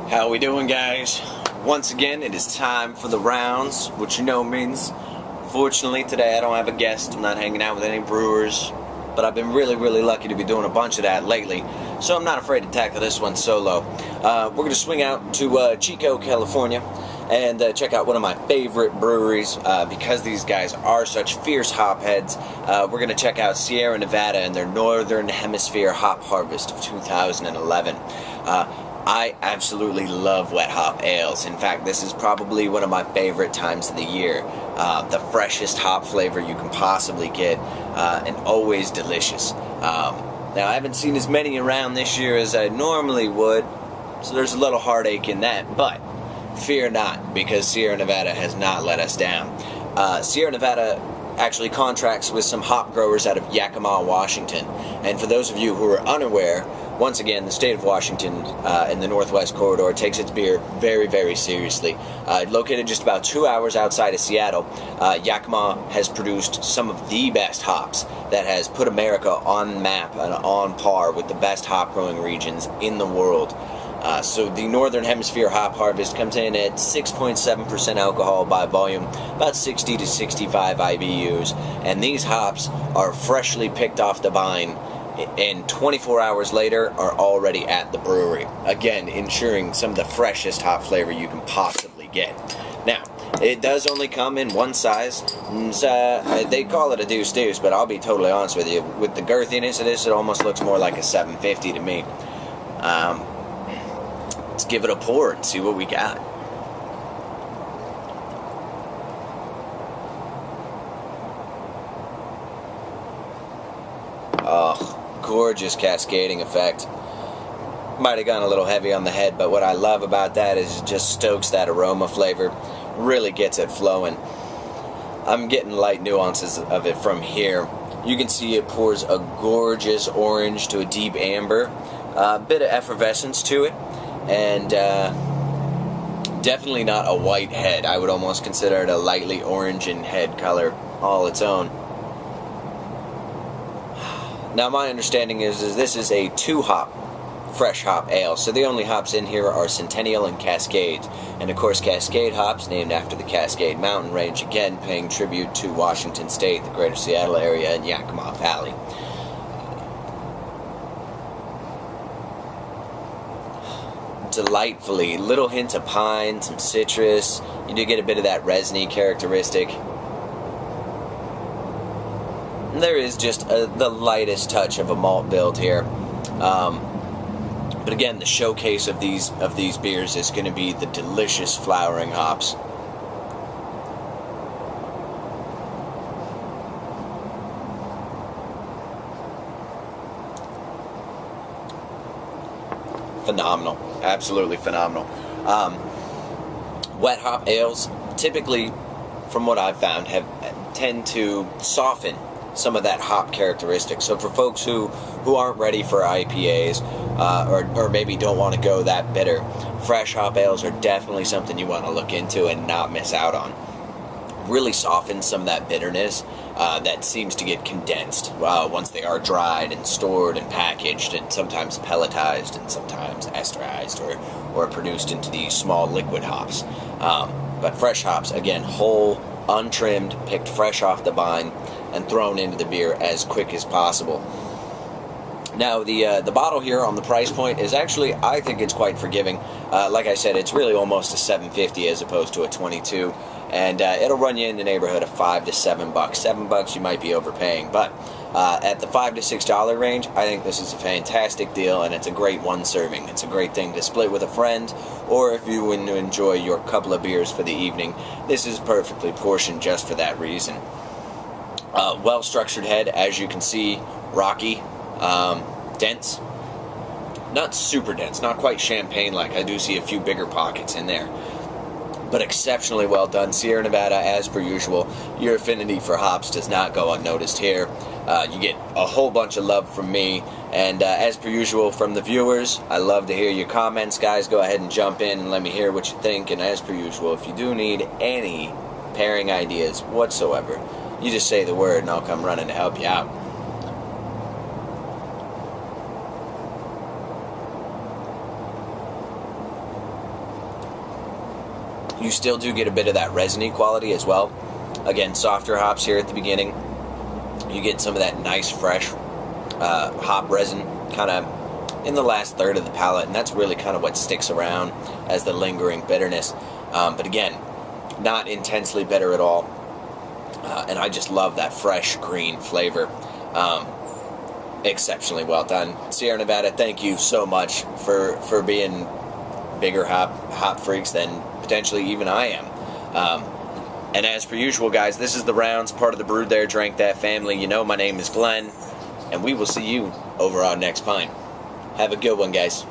How we doing, guys? Once again, it is time for the rounds, which you know means, fortunately, today I don't have a guest. I'm not hanging out with any brewers, but I've been really lucky to be doing a bunch of that lately, so I'm not afraid to tackle this one solo. We're going to swing out to Chico, California, and check out one of my favorite breweries. Because these guys are such fierce hop heads, we're going to check out Sierra Nevada and their Northern Hemisphere hop harvest of 2011. I absolutely love wet hop ales. In fact, this is probably one of my favorite times of the year. The freshest hop flavor you can possibly get, and always delicious. Now, I haven't seen as many around this year as I normally would, so there's a little heartache in that, but fear not, because Sierra Nevada has not let us down. Sierra Nevada actually contracts with some hop growers out of Yakima, Washington, and for those of you who are unaware, once again, the state of Washington in the Northwest Corridor takes its beer very seriously. Located just about 2 hours outside of Seattle, Yakima has produced some of the best hops that has put America on the map and on par with the best hop growing regions in the world. So the Northern Hemisphere hop harvest comes in at 6.7% alcohol by volume, about 60 to 65 IBUs, and these hops are freshly picked off the vine and 24 hours later are already at the brewery, again ensuring some of the freshest hop flavor you can possibly get. Now, it does only come in one size. They call it a deuce, but I'll be totally honest with you, with the girthiness of this, it almost looks more like a 750 to me. Let's give it a pour and see what we got. Oh, gorgeous cascading effect. Might have gone a little heavy on the head, but what I love about that is it just stokes that aroma flavor, really gets it flowing. I'm getting light nuances of it from here. You can see it pours a gorgeous orange to a deep amber, a bit of effervescence to it, and definitely not a white head. I would almost consider it a lightly orange in head color all its own. Now, my understanding is this is a 2-hop fresh hop ale, so the only hops in here are Centennial and Cascade, and of course Cascade hops, named after the Cascade Mountain Range, again paying tribute to Washington State, the greater Seattle area, and Yakima Valley. Delightfully, little hints of pine, some citrus, you do get a bit of that resiny characteristic. There is just the lightest touch of a malt build here, but again, the showcase of these beers is going to be the delicious flowering hops. Phenomenal, absolutely phenomenal. Wet hop ales typically, from what I've found, tend to soften some of that hop characteristic. So for folks who aren't ready for IPAs, or maybe don't want to go that bitter, fresh hop ales are definitely something you want to look into and not miss out on. Really softens some of that bitterness that seems to get condensed once they are dried and stored and packaged, and sometimes pelletized and sometimes esterized or produced into these small liquid hops. But fresh hops, again, whole, untrimmed, picked fresh off the vine, and thrown into the beer as quick as possible. Now, the bottle here on the price point is actually, I think it's quite forgiving. Like I said, it's really almost a $7.50 as opposed to a $22, and it'll run you in the neighborhood of $5 to $7. $7 you might be overpaying, but at the $5 to $6 range, I think this is a fantastic deal, and it's a great one serving. It's a great thing to split with a friend, or if you want to enjoy your couple of beers for the evening, this is perfectly portioned just for that reason. Well-structured head, as you can see, rocky, dense, not super dense, not quite champagne-like. I do see a few bigger pockets in there, but exceptionally well done. Sierra Nevada, as per usual, your affinity for hops does not go unnoticed here. You get a whole bunch of love from me, and as per usual from the viewers, I love to hear your comments, guys. Go ahead and jump in and let me hear what you think, and as per usual, if you do need any pairing ideas whatsoever, you just say the word and I'll come running to help you out. You still do get a bit of that resiny quality as well. Again, softer hops here at the beginning. You get some of that nice fresh hop resin kind of in the last third of the palate, and that's really kind of what sticks around as the lingering bitterness. But again, not intensely bitter at all. And I just love that fresh green flavor. Exceptionally well done. Sierra Nevada, thank you so much for being bigger hop freaks than potentially even I am. And as per usual, guys, this is The Rounds, part of the Brewed There, Drank That family. You know my name is Glenn, and we will see you over our next pint. Have a good one, guys.